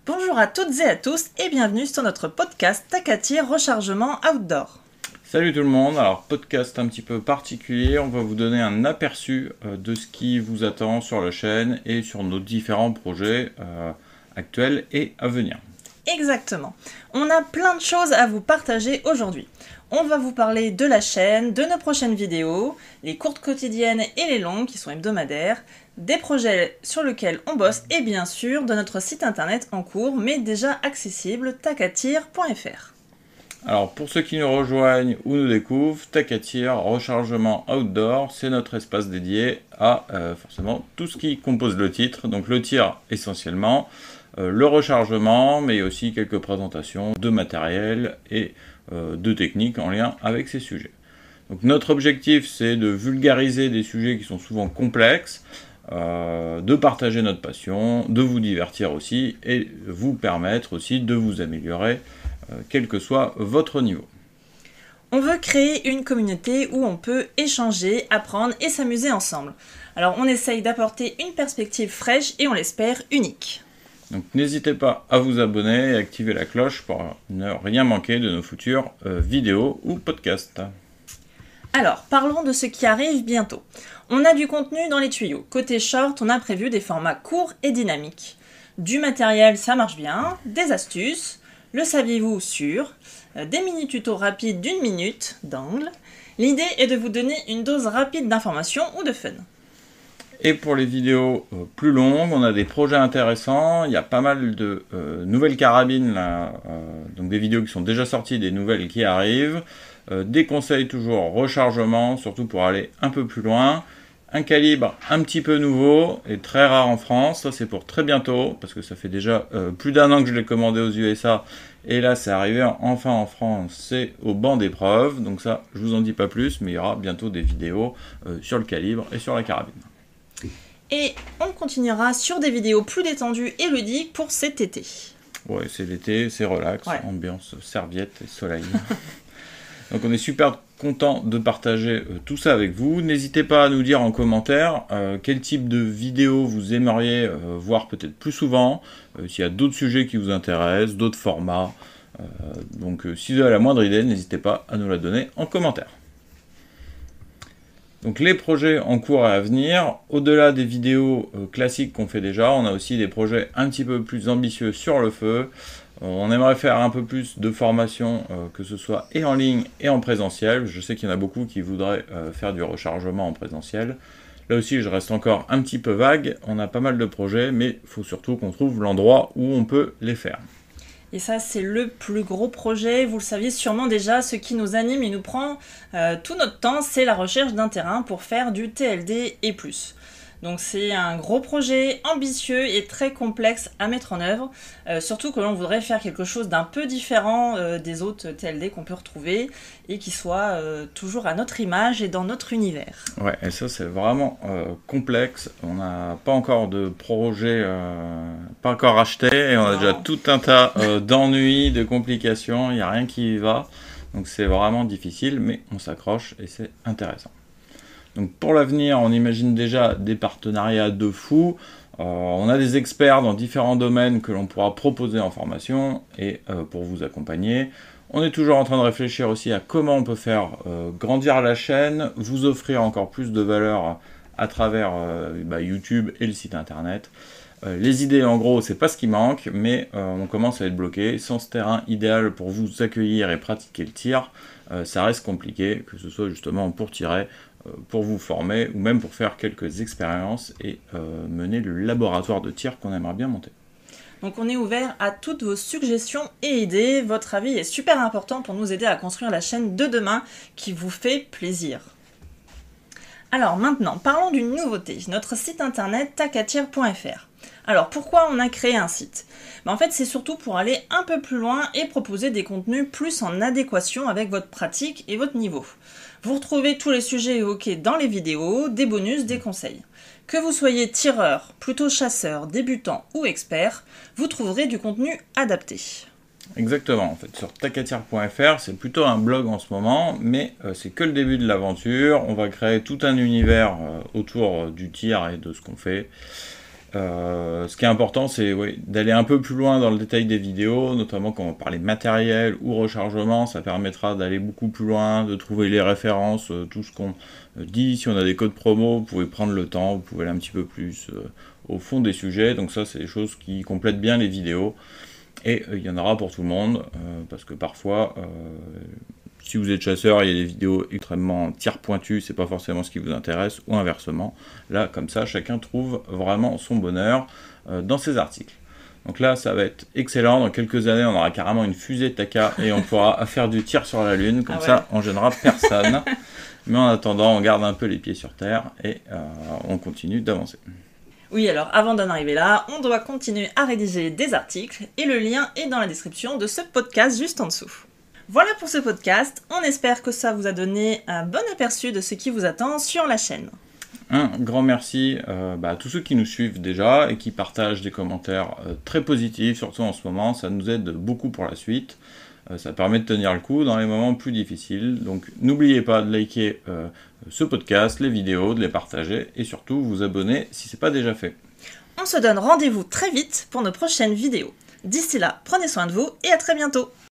Bonjour à toutes et à tous et bienvenue sur notre podcast Tac-à-Tir Rechargement Outdoor. Salut tout le monde, alors podcast un petit peu particulier, on va vous donner un aperçu de ce qui vous attend sur la chaîne et sur nos différents projets actuels et à venir. Exactement, on a plein de choses à vous partager aujourd'hui. On va vous parler de la chaîne, de nos prochaines vidéos, les courtes quotidiennes et les longues qui sont hebdomadaires, des projets sur lesquels on bosse et bien sûr de notre site internet en cours mais déjà accessible tacatir.fr. Alors pour ceux qui nous rejoignent ou nous découvrent, Tac-à-Tir Rechargement Outdoor, c'est notre espace dédié à forcément tout ce qui compose le titre, donc le tir essentiellement, le rechargement, mais aussi quelques présentations de matériel et de techniques en lien avec ces sujets. Donc notre objectif c'est de vulgariser des sujets qui sont souvent complexes, de partager notre passion, de vous divertir aussi et vous permettre aussi de vous améliorer quel que soit votre niveau. On veut créer une communauté où on peut échanger, apprendre et s'amuser ensemble. Alors on essaye d'apporter une perspective fraîche et on l'espère unique. Donc n'hésitez pas à vous abonner et activer la cloche pour ne rien manquer de nos futures vidéos ou podcasts. Alors parlons de ce qui arrive bientôt. On a du contenu dans les tuyaux. Côté short, on a prévu des formats courts et dynamiques. Du matériel, ça marche bien, des astuces, le saviez-vous sûr, des mini-tutos rapides d'1 minute d'angle. L'idée est de vous donner une dose rapide d'information ou de fun. Et pour les vidéos plus longues, on a des projets intéressants. Il y a pas mal de nouvelles carabines, là, donc des vidéos qui sont déjà sorties, des nouvelles qui arrivent. Des conseils toujours rechargement, surtout pour aller un peu plus loin. Un calibre un petit peu nouveau et très rare en France, ça c'est pour très bientôt, parce que ça fait déjà plus d'un an que je l'ai commandé aux USA, et là c'est arrivé enfin en France, c'est au banc d'épreuve, donc ça je vous en dis pas plus, mais il y aura bientôt des vidéos sur le calibre et sur la carabine. Et on continuera sur des vidéos plus détendues et ludiques pour cet été. Ouais, c'est l'été, c'est relax, ouais. Ambiance serviette et soleil. Donc on est super content de partager tout ça avec vous. N'hésitez pas à nous dire en commentaire quel type de vidéo vous aimeriez voir peut-être plus souvent, s'il y a d'autres sujets qui vous intéressent, d'autres formats. Donc si vous avez la moindre idée, n'hésitez pas à nous la donner en commentaire. Donc les projets en cours et à venir, au-delà des vidéos classiques qu'on fait déjà, on a aussi des projets un petit peu plus ambitieux sur le feu. On aimerait faire un peu plus de formation, que ce soit et en ligne et en présentiel. Je sais qu'il y en a beaucoup qui voudraient faire du rechargement en présentiel. Là aussi, je reste encore un petit peu vague. On a pas mal de projets, mais il faut surtout qu'on trouve l'endroit où on peut les faire. Et ça, c'est le plus gros projet. Vous le saviez sûrement déjà, ce qui nous anime et nous prend tout notre temps, c'est la recherche d'un terrain pour faire du TLD et plus. Donc c'est un gros projet ambitieux et très complexe à mettre en œuvre, surtout que l'on voudrait faire quelque chose d'un peu différent des autres TLD qu'on peut retrouver et qui soit toujours à notre image et dans notre univers. Ouais, et ça c'est vraiment complexe. On n'a pas encore de projet, pas encore acheté, et on a déjà tout un tas d'ennuis, de complications, il n'y a rien qui y va. Donc c'est vraiment difficile, mais on s'accroche et c'est intéressant. Donc pour l'avenir, on imagine déjà des partenariats de fou. On a des experts dans différents domaines que l'on pourra proposer en formation et pour vous accompagner. On est toujours en train de réfléchir aussi à comment on peut faire grandir la chaîne, vous offrir encore plus de valeur à travers YouTube et le site internet. Les idées, en gros, c'est pas ce qui manque, mais on commence à être bloqué. Sans ce terrain idéal pour vous accueillir et pratiquer le tir, ça reste compliqué, que ce soit justement pour tirer, pour vous former, ou même pour faire quelques expériences et mener le laboratoire de tir qu'on aimerait bien monter. Donc on est ouvert à toutes vos suggestions et idées. Votre avis est super important pour nous aider à construire la chaîne de demain qui vous fait plaisir. Alors maintenant, parlons d'une nouveauté, notre site internet tacatir.fr. Alors pourquoi on a créé un site ? En fait, c'est surtout pour aller un peu plus loin et proposer des contenus plus en adéquation avec votre pratique et votre niveau. Vous retrouvez tous les sujets évoqués dans les vidéos, des bonus, des conseils. Que vous soyez tireur, plutôt chasseur, débutant ou expert, vous trouverez du contenu adapté. Exactement, en fait, sur tacatir.fr, c'est plutôt un blog en ce moment, mais c'est que le début de l'aventure. On va créer tout un univers autour du tir et de ce qu'on fait. ce qui est important, c'est d'aller un peu plus loin dans le détail des vidéos, notamment quand on parle matériel ou rechargement, ça permettra d'aller beaucoup plus loin, de trouver les références, tout ce qu'on dit. Si on a des codes promo, vous pouvez prendre le temps, vous pouvez aller un petit peu plus au fond des sujets. Donc ça, c'est des choses qui complètent bien les vidéos. Et il y en aura pour tout le monde, parce que parfois, si vous êtes chasseur, il y a des vidéos extrêmement tir pointues, c'est pas forcément ce qui vous intéresse, ou inversement. Là, comme ça, chacun trouve vraiment son bonheur dans ses articles. Donc là, ça va être excellent. Dans quelques années, on aura carrément une fusée Taka et on pourra faire du tir sur la Lune. Comme ça, on gênera personne. Mais en attendant, on garde un peu les pieds sur terre et on continue d'avancer. Oui, alors avant d'en arriver là, on doit continuer à rédiger des articles et le lien est dans la description de ce podcast juste en dessous. Voilà pour ce podcast, on espère que ça vous a donné un bon aperçu de ce qui vous attend sur la chaîne. Un grand merci à tous ceux qui nous suivent déjà et qui partagent des commentaires très positifs, surtout en ce moment, ça nous aide beaucoup pour la suite. Ça permet de tenir le coup dans les moments plus difficiles. Donc n'oubliez pas de liker ce podcast, les vidéos, de les partager et surtout vous abonner si ce n'est pas déjà fait. On se donne rendez-vous très vite pour nos prochaines vidéos. D'ici là, prenez soin de vous et à très bientôt.